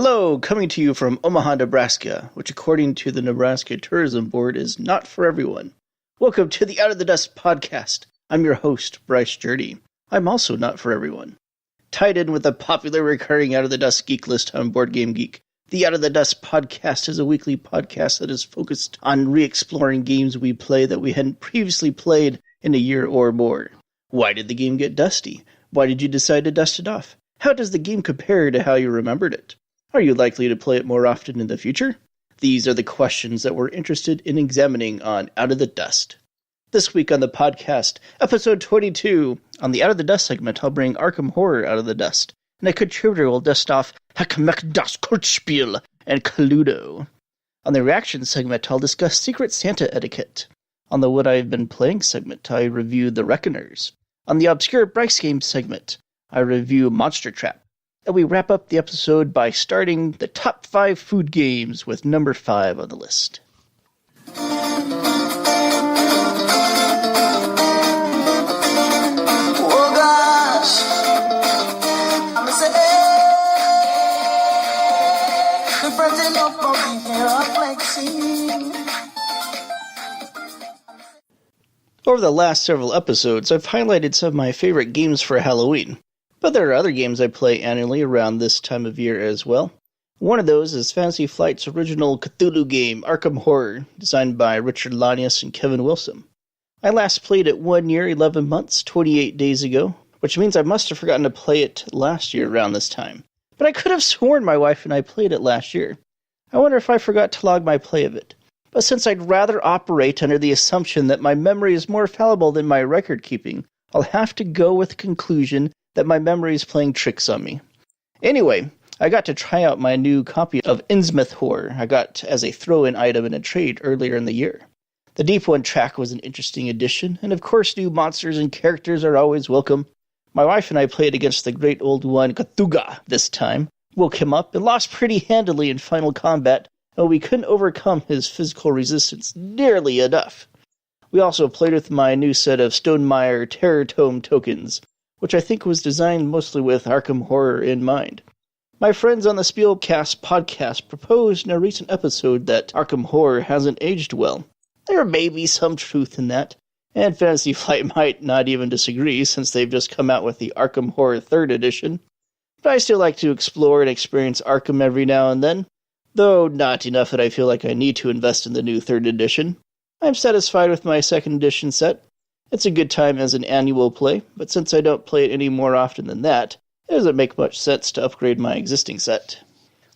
Hello, coming to you from Omaha, Nebraska, which according to the Nebraska Tourism Board is not for everyone. Welcome to the Out of the Dust podcast. I'm your host, Bryce Jurdy. I'm also not for everyone. Tied in with the popular recurring Out of the Dust geek list on Board Game Geek, the Out of the Dust podcast is a weekly podcast that is focused on re-exploring games we play that we hadn't previously played in a year or more. Why did the game get dusty? Why did you decide to dust it off? How does the game compare to how you remembered it? Are you likely to play it more often in the future? These are the questions that we're interested in examining on Out of the Dust. This week on the podcast, episode 22, on the Out of the Dust segment, I'll bring Arkham Horror out of the dust, and a contributor will dust off Heckmeck das Kultspiel and Cluedo. On the reaction segment, I'll discuss Secret Santa Etiquette. On the What I've Been Playing segment, I review The Reckoners. On the Obscure Bryce Game segment, I review Monster Trap. And we wrap up the episode by starting the top 5 food games with number 5 on the list. Oh gosh, I'm fretting up on the air of flexing. Over the last several episodes, I've highlighted some of my favorite games for Halloween. But there are other games I play annually around this time of year as well. One of those is Fantasy Flight's original Cthulhu game, Arkham Horror, designed by Richard Lanius and Kevin Wilson. I last played it 1 year, 11 months, 28 days ago, which means I must have forgotten to play it last year around this time. But I could have sworn my wife and I played it last year. I wonder if I forgot to log my play of it. But since I'd rather operate under the assumption that my memory is more fallible than my record keeping, I'll have to go with the conclusion that my memory is playing tricks on me. Anyway, I got to try out my new copy of Innsmouth Horror I got as a throw-in item in a trade earlier in the year. The Deep One track was an interesting addition, and of course new monsters and characters are always welcome. My wife and I played against the great old one Cthulhu this time, woke him up, and lost pretty handily in final combat, and we couldn't overcome his physical resistance nearly enough. We also played with my new set of Stonemaier Terror Tome tokens, which I think was designed mostly with Arkham Horror in mind. My friends on the Spielcast podcast proposed in a recent episode that Arkham Horror hasn't aged well. There may be some truth in that, and Fantasy Flight might not even disagree since they've just come out with the Arkham Horror 3rd edition. But I still like to explore and experience Arkham every now and then, though not enough that I feel like I need to invest in the new 3rd edition. I'm satisfied with my 2nd edition set. It's a good time as an annual play, but since I don't play it any more often than that, it doesn't make much sense to upgrade my existing set.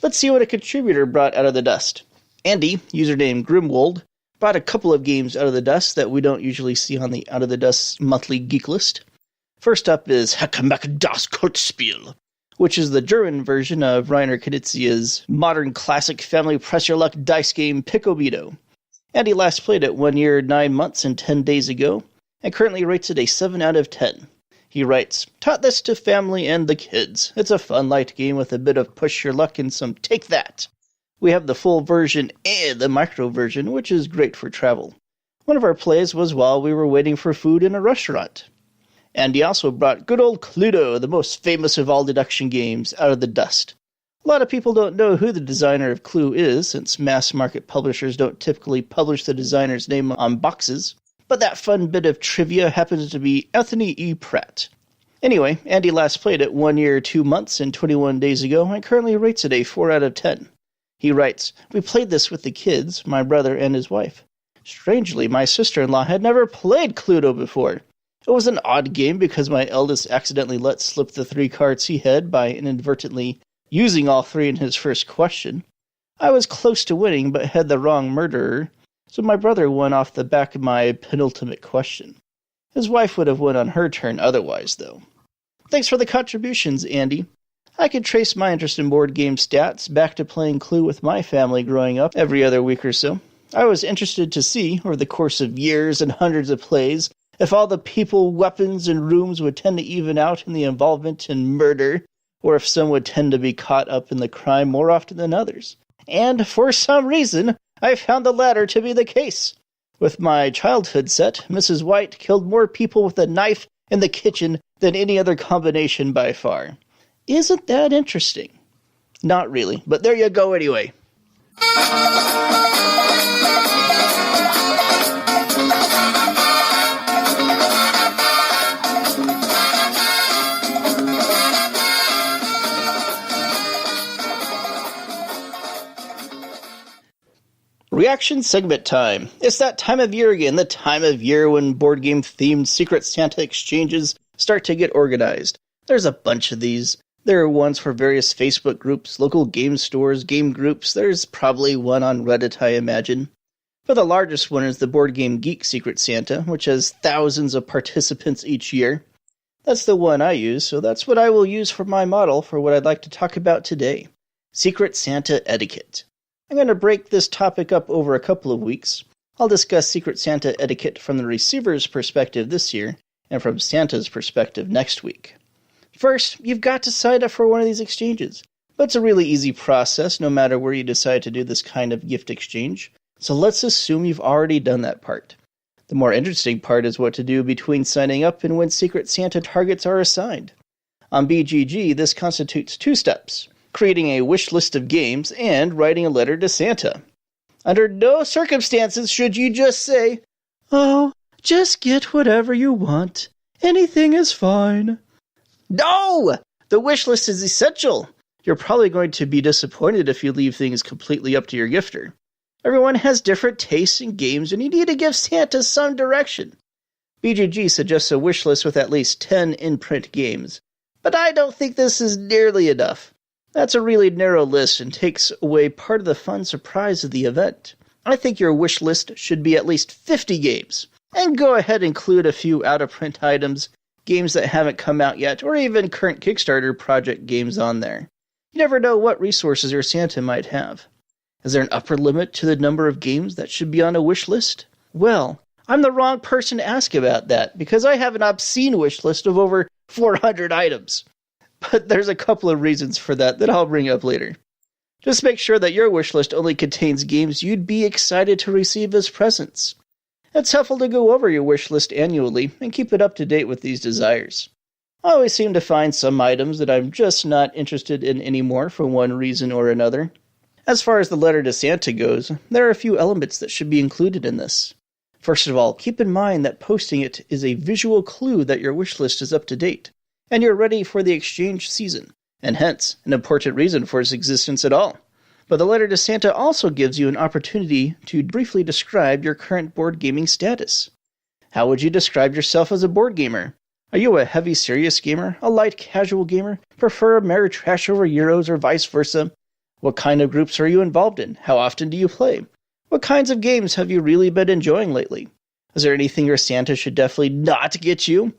Let's see what a contributor brought out of the dust. Andy, username Grimwold, brought a couple of games out of the dust that we don't usually see on the Out of the Dust monthly geek list. First up is Heckmeck das Kultspiel, which is the German version of Rainer Knizia's modern classic family press your luck dice game Picobito. Andy last played it 1 year, 9 months, and 10 days ago, and currently rates it a 7 out of 10. He writes, "Taught this to family and the kids. It's a fun light game with a bit of push your luck and some take that. We have the full version and the micro version, which is great for travel. One of our plays was while we were waiting for food in a restaurant." And he also brought good old Cluedo, the most famous of all deduction games, out of the dust. A lot of people don't know who the designer of Clue is, since mass market publishers don't typically publish the designer's name on boxes. But that fun bit of trivia happens to be Anthony E. Pratt. Anyway, Andy last played it 1 year, 2 months, and 21 days ago, and currently rates it a 4 out of 10. He writes, "We played this with the kids, my brother and his wife. Strangely, my sister-in-law had never played Cluedo before. It was an odd game because my eldest accidentally let slip the 3 cards he had by inadvertently using all 3 in his first question. I was close to winning, but had the wrong murderer, so my brother won off the back of my penultimate question. His wife would have won on her turn otherwise, though. Thanks for the contributions, Andy. I could trace my interest in board game stats back to playing Clue with my family growing up every other week or so. I was interested to see, over the course of years and hundreds of plays, if all the people, weapons, and rooms would tend to even out in the involvement in murder, or if some would tend to be caught up in the crime more often than others. And, for some reason, I found the latter to be the case. With my childhood set, Mrs. White killed more people with a knife in the kitchen than any other combination by far. Isn't that interesting? Not really, but there you go anyway. Reaction segment time. It's that time of year again, the time of year when board game themed Secret Santa exchanges start to get organized. There's a bunch of these. There are ones for various Facebook groups, local game stores, game groups. There's probably one on Reddit, I imagine. But the largest one is the Board Game Geek Secret Santa, which has thousands of participants each year. That's the one I use, so that's what I will use for my model for what I'd like to talk about today. Secret Santa Etiquette. I'm going to break this topic up over a couple of weeks. I'll discuss Secret Santa etiquette from the receiver's perspective this year, and from Santa's perspective next week. First, you've got to sign up for one of these exchanges. But it's a really easy process no matter where you decide to do this kind of gift exchange. So let's assume you've already done that part. The more interesting part is what to do between signing up and when Secret Santa targets are assigned. On BGG, this constitutes 2 steps: creating a wish list of games and writing a letter to Santa. Under no circumstances should you just say, "Oh, just get whatever you want. Anything is fine." No! The wish list is essential. You're probably going to be disappointed if you leave things completely up to your gifter. Everyone has different tastes in games, and you need to give Santa some direction. BGG suggests a wish list with at least 10 in-print games, but I don't think this is nearly enough. That's a really narrow list and takes away part of the fun surprise of the event. I think your wish list should be at least 50 games, and go ahead and include a few out-of-print items, games that haven't come out yet, or even current Kickstarter project games on there. You never know what resources your Santa might have. Is there an upper limit to the number of games that should be on a wish list? Well, I'm the wrong person to ask about that, because I have an obscene wish list of over 400 items. But there's a couple of reasons for that I'll bring up later. Just make sure that your wish list only contains games you'd be excited to receive as presents. It's helpful to go over your wish list annually and keep it up to date with these desires. I always seem to find some items that I'm just not interested in anymore for one reason or another. As far as the letter to Santa goes, there are a few elements that should be included in this. First of all, keep in mind that posting it is a visual clue that your wish list is up to date, and you're ready for the exchange season, and hence, an important reason for its existence at all. But the letter to Santa also gives you an opportunity to briefly describe your current board gaming status. How would you describe yourself as a board gamer? Are you a heavy serious gamer, a light casual gamer, prefer Ameritrash over Euros or vice versa? What kind of groups are you involved in? How often do you play? What kinds of games have you really been enjoying lately? Is there anything your Santa should definitely not get you?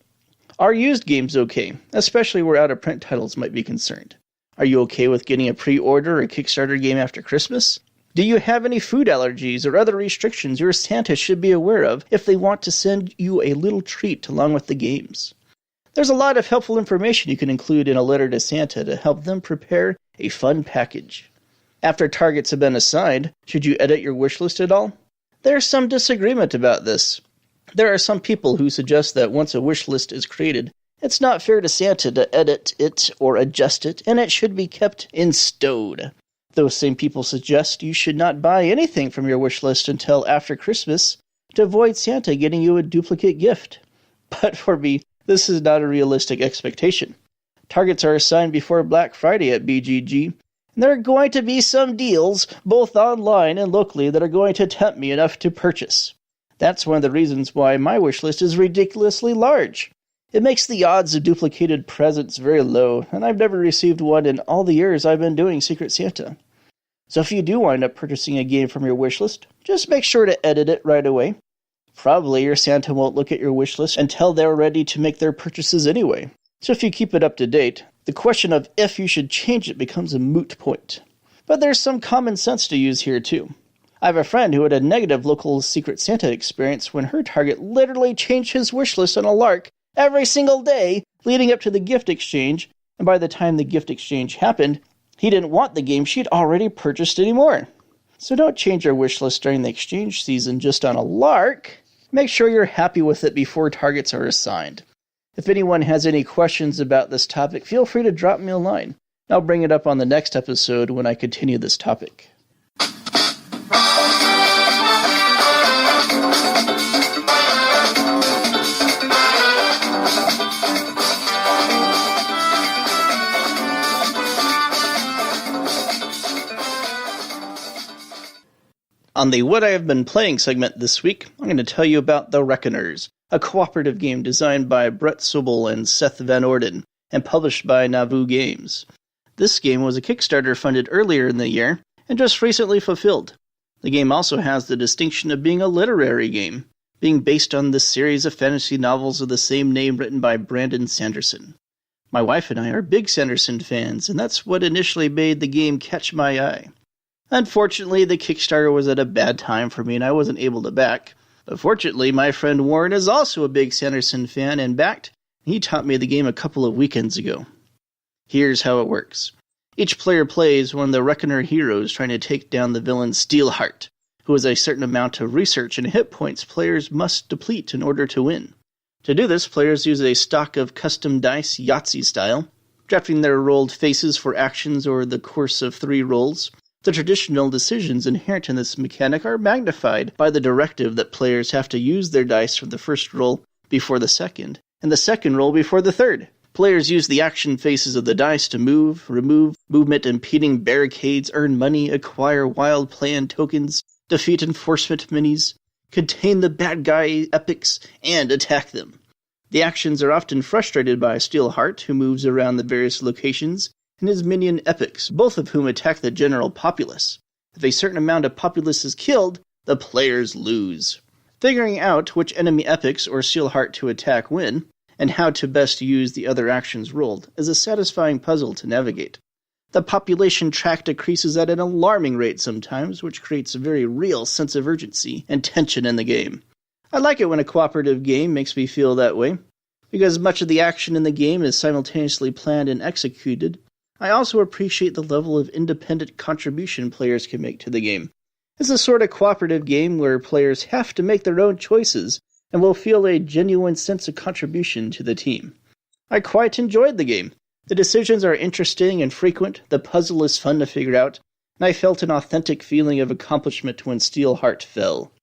Are used games okay, especially where out-of-print titles might be concerned? Are you okay with getting a pre-order or Kickstarter game after Christmas? Do you have any food allergies or other restrictions your Santa should be aware of if they want to send you a little treat along with the games? There's a lot of helpful information you can include in a letter to Santa to help them prepare a fun package. After targets have been assigned, should you edit your wish list at all? There's some disagreement about this. There are some people who suggest that once a wish list is created, it's not fair to Santa to edit it or adjust it, and it should be kept in stowed. Those same people suggest you should not buy anything from your wish list until after Christmas to avoid Santa getting you a duplicate gift. But for me, this is not a realistic expectation. Targets are assigned before Black Friday at BGG, and there are going to be some deals, both online and locally, that are going to tempt me enough to purchase. That's one of the reasons why my wish list is ridiculously large. It makes the odds of duplicated presents very low, and I've never received one in all the years I've been doing Secret Santa. So if you do wind up purchasing a game from your wish list, just make sure to edit it right away. Probably your Santa won't look at your wish list until they're ready to make their purchases anyway. So if you keep it up to date, the question of if you should change it becomes a moot point. But there's some common sense to use here too. I have a friend who had a negative local Secret Santa experience when her target literally changed his wish list on a lark every single day leading up to the gift exchange, and by the time the gift exchange happened, he didn't want the game she'd already purchased anymore. So don't change your wish list during the exchange season just on a lark. Make sure you're happy with it before targets are assigned. If anyone has any questions about this topic, feel free to drop me a line. I'll bring it up on the next episode when I continue this topic. On the What I Have Been Playing segment this week, I'm going to tell you about The Reckoners, a cooperative game designed by Brett Sobel and Seth Van Orden, and published by Nauvoo Games. This game was a Kickstarter funded earlier in the year, and just recently fulfilled. The game also has the distinction of being a literary game, being based on the series of fantasy novels of the same name written by Brandon Sanderson. My wife and I are big Sanderson fans, and that's what initially made the game catch my eye. Unfortunately, the Kickstarter was at a bad time for me and I wasn't able to back. But fortunately, my friend Warren is also a big Sanderson fan and backed. He taught me the game a couple of weekends ago. Here's how it works. Each player plays one of the Reckoner heroes trying to take down the villain Steelheart, who has a certain amount of research and hit points players must deplete in order to win. To do this, players use a stock of custom dice Yahtzee style, drafting their rolled faces for actions over the course of 3 rolls. The traditional decisions inherent in this mechanic are magnified by the directive that players have to use their dice from the first roll before the second, and the second roll before the third. Players use the action faces of the dice to move, remove movement-impeding barricades, earn money, acquire wild plan tokens, defeat enforcement minis, contain the bad guy epics, and attack them. The actions are often frustrated by Steelheart, who moves around the various locations, and his minion epics, both of whom attack the general populace. If a certain amount of populace is killed, the players lose. Figuring out which enemy epics or Steelheart to attack when, and how to best use the other actions rolled, is a satisfying puzzle to navigate. The population track decreases at an alarming rate sometimes, which creates a very real sense of urgency and tension in the game. I like it when a cooperative game makes me feel that way, because much of the action in the game is simultaneously planned and executed. I also appreciate the level of independent contribution players can make to the game. It's the sort of cooperative game where players have to make their own choices and will feel a genuine sense of contribution to the team. I quite enjoyed the game. The decisions are interesting and frequent, the puzzle is fun to figure out, and I felt an authentic feeling of accomplishment when Steelheart fell.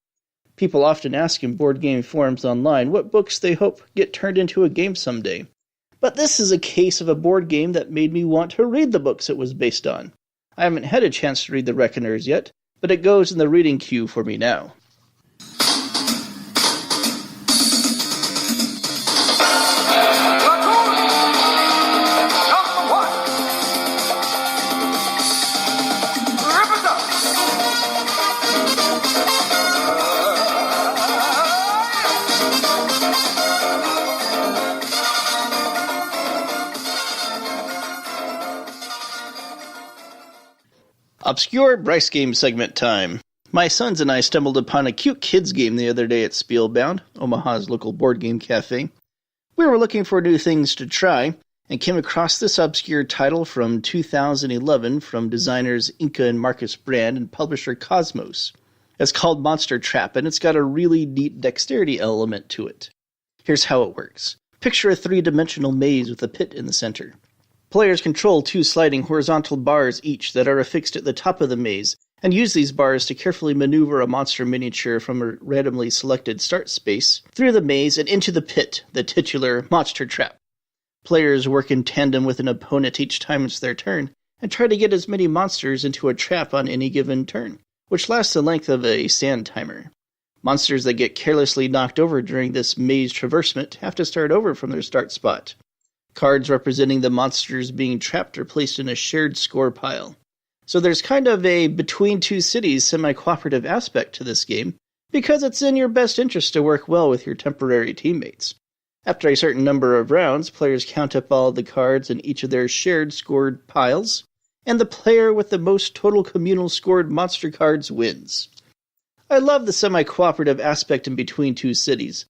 People often ask in board game forums online what books they hope get turned into a game someday. But this is a case of a board game that made me want to read the books it was based on. I haven't had a chance to read The Reckoners yet, but it goes in the reading queue for me now. Obscure Bryce game segment time. My sons and I stumbled upon a cute kids game the other day at Spielbound, Omaha's local board game cafe. We were looking for new things to try, and came across this obscure title from 2011 from designers Inca and Marcus Brand and publisher Cosmos. It's called Monster Trap, and it's got a really neat dexterity element to it. Here's how it works. Picture a 3-dimensional maze with a pit in the center. Players control 2 sliding horizontal bars each that are affixed at the top of the maze, and use these bars to carefully maneuver a monster miniature from a randomly selected start space through the maze and into the pit, the titular Monster Trap. Players work in tandem with an opponent each time it's their turn, and try to get as many monsters into a trap on any given turn, which lasts the length of a sand timer. Monsters that get carelessly knocked over during this maze traversement have to start over from their start spot. Cards representing the monsters being trapped are placed in a shared score pile. So there's kind of a between two cities semi-cooperative aspect to this game, because it's in your best interest to work well with your temporary teammates. After a certain number of rounds, players count up all of the cards in each of their shared scored piles, and the player with the most total communal scored monster cards wins. I love the semi-cooperative aspect in Between Two Cities.